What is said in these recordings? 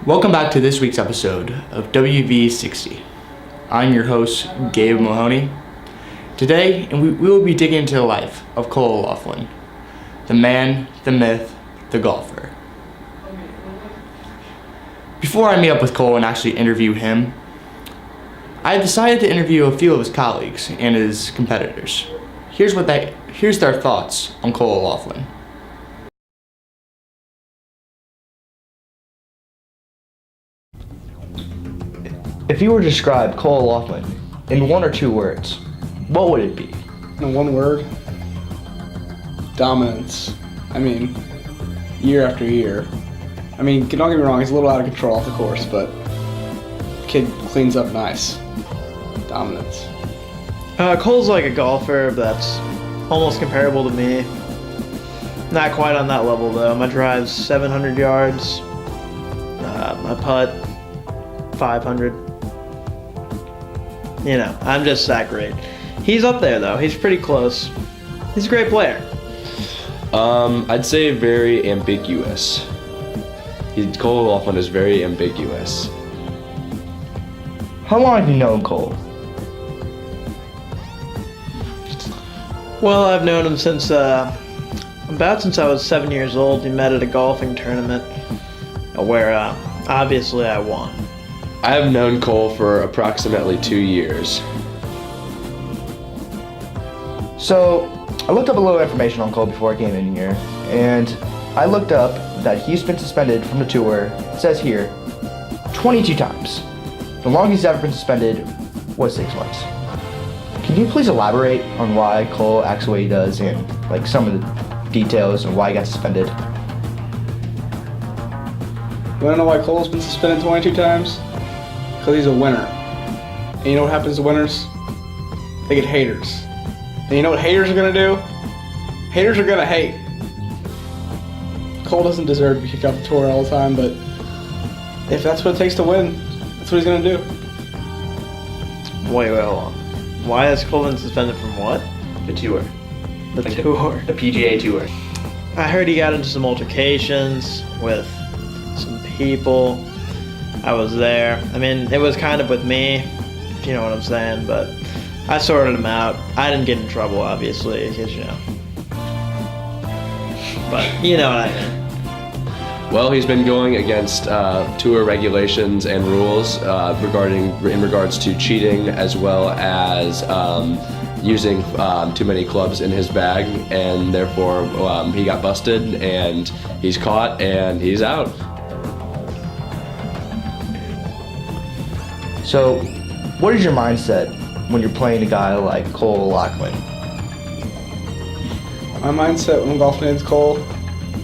Welcome back to this week's episode of WV60. I'm your host, Gabe Mahoney. Today, we will be digging into the life of Cole O'Loughlin, the man, the myth, the golfer. Before I meet up with Cole and actually interview him, I decided to interview a few of his colleagues and his competitors. Here's their thoughts on Cole O'Loughlin. If you were to describe Cole O'Loughlin in one or two words, what would it be? In one word, dominance. Year after year. Don't get me wrong, he's a little out of control off the course, but the kid cleans up nice. Dominance. Cole's like a golfer that's almost comparable to me. Not quite on that level though. My drive's 700 yards. My putt, 500. I'm just that great. He's up there though. He's pretty close. He's a great player. I'd say very ambiguous. Cole O'Loughlin is very ambiguous. How long have you known Cole? Well, I've known him since I was 7 years old. We met at a golfing tournament where obviously I won. I have known Cole for approximately 2 years. So, I looked up a little information on Cole before I came in here, and I looked up that he's been suspended from the tour, it says here, 22 times. The longest he's ever been suspended was 6 months. Can you please elaborate on why Cole acts the way he does and some of the details of why he got suspended? You wanna know why Cole's been suspended 22 times? Because he's a winner. And you know what happens to winners? They get haters. And you know what haters are gonna do? Haters are gonna hate. Cole doesn't deserve to be kicked off the tour all the time, but if that's what it takes to win, that's what he's gonna do. Wait, hold on. Why has Cole been suspended from what? The tour. The tour. The PGA Tour. I heard he got into some altercations with some people. I was there. It was kind of with me, if you know what I'm saying, but I sorted him out. I didn't get in trouble, obviously, because, But you know what I mean. Well, he's been going against tour regulations and rules in regards to cheating, as well as using too many clubs in his bag, and therefore he got busted, and he's caught, and he's out. So, what is your mindset when you're playing a guy like Cole O'Loughlin? My mindset when I'm golfing against Cole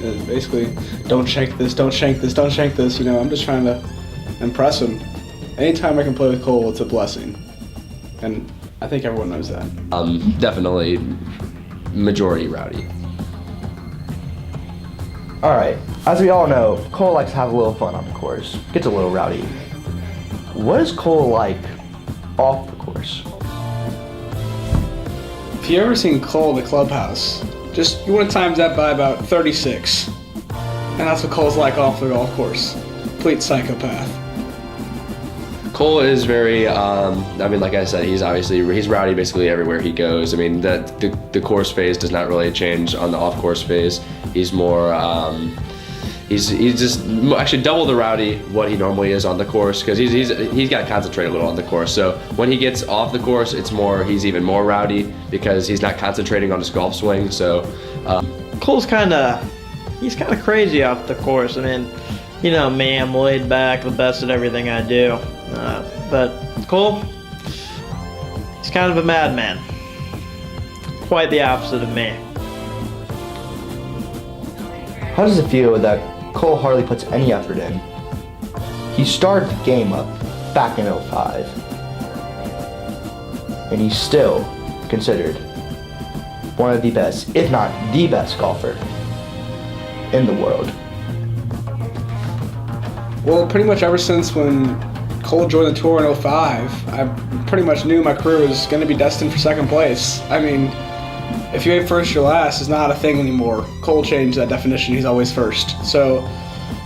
is basically, don't shank this, don't shank this, don't shank this. I'm just trying to impress him. Anytime I can play with Cole, it's a blessing. And I think everyone knows that. Definitely majority rowdy. Alright, as we all know, Cole likes to have a little fun on the course. Gets a little rowdy. What is Cole like off the course? If you ever seen Cole in the clubhouse, you want to times that by about 36. And that's what Cole's like off the golf course. Complete psychopath. Cole is very, like I said, he's rowdy basically everywhere he goes. The course phase does not really change on the off-course phase. He's more, he's just actually double the rowdy what he normally is on the course, because he's got to concentrate a little on the course. So when he gets off the course, he's even more rowdy because he's not concentrating on his golf swing. So Cole's he's kind of crazy off the course. Me, I'm laid back, the best at everything I do. But Cole, he's kind of a madman. Quite the opposite of me. How does it feel that Cole hardly puts any effort in? He started the game up back in 2005, and he's still considered one of the best, if not the best golfer in the world. Well, pretty much ever since when Cole joined the tour in 2005, I pretty much knew my career was going to be destined for second place. If you ain't first, you're last is not a thing anymore. Cole changed that definition. He's always first. So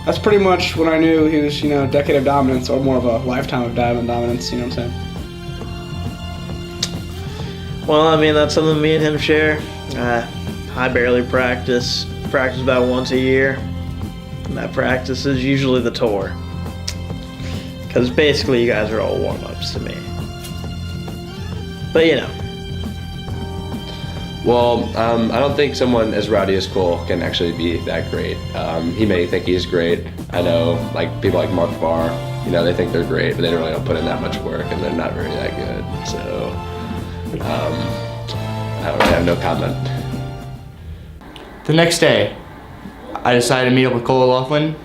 that's pretty much when I knew he was, a decade of dominance or more of a lifetime of dominance. You know what I'm saying? Well, I mean, that's something me and him share. I barely practice about once a year. And that practice is usually the tour. Because basically you guys are all warm-ups to me. But Well, I don't think someone as rowdy as Cole can actually be that great. He may think he's great. I know, like people like Mark Barr, they think they're great, but they really don't put in that much work, and they're not very that good. So, I don't really have no comment. The next day, I decided to meet up with Cole O'Loughlin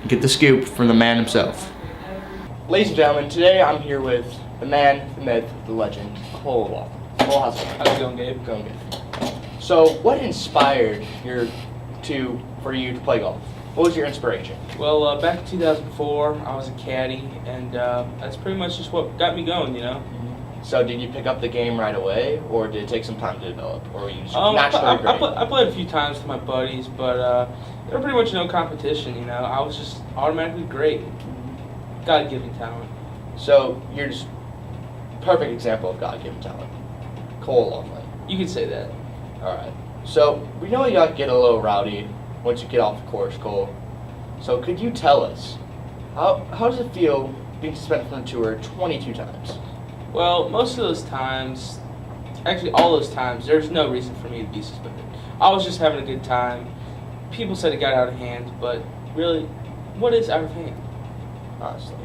and get the scoop from the man himself. Ladies and gentlemen, today I'm here with the man, the myth, the legend, Cole O'Loughlin. Cole, how's it going? How's it going, Gabe? Going good. So, what inspired for you to play golf? What was your inspiration? Well, back in 2004, I was a caddy, and that's pretty much just what got me going, So, did you pick up the game right away, or did it take some time to develop, or were you just I naturally great? played a few times with my buddies, but there were pretty much no competition, I was just automatically great. God-given talent. So, you're just perfect example of God-given talent. Cole O'Loughlin. You could say that. All right. So we know you get a little rowdy once you get off the course, Cole. So could you tell us how does it feel being suspended from the tour 22 times? Well, most of those times, actually all those times, there's no reason for me to be suspended. I was just having a good time. People said it got out of hand, but really, what is out of hand? Honestly.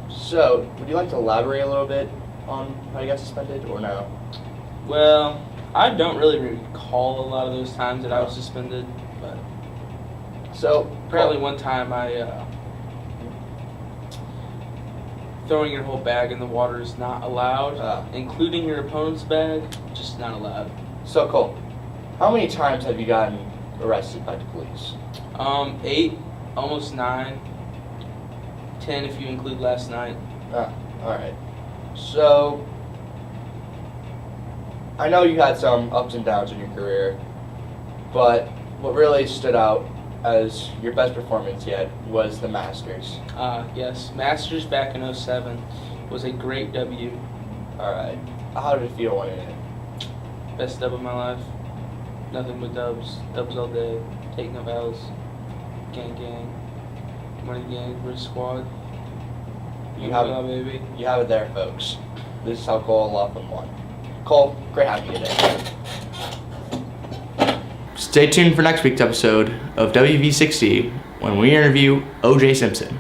So would you like to elaborate a little bit on how you got suspended, or no? Well, I don't really recall a lot of those times that I was suspended, but So apparently one time throwing your whole bag in the water is not allowed, including your opponent's bag, just not allowed. So Cole, how many times have you gotten arrested by the police? 8, almost 9, 10 if you include last night. All right. So I know you had some ups and downs in your career, but what really stood out as your best performance yet was the Masters. Yes, Masters back in 07 was a great W. All right. How did it feel winning it? Best dub of my life. Nothing but dubs. Dubs all day. Taking up L's. Gang gang. Money gang versus squad. You have it, baby. You have it there, folks. This is how Cole O'Loughlin won. Cole, great having you today. Stay tuned for next week's episode of WV60 when we interview O.J. Simpson.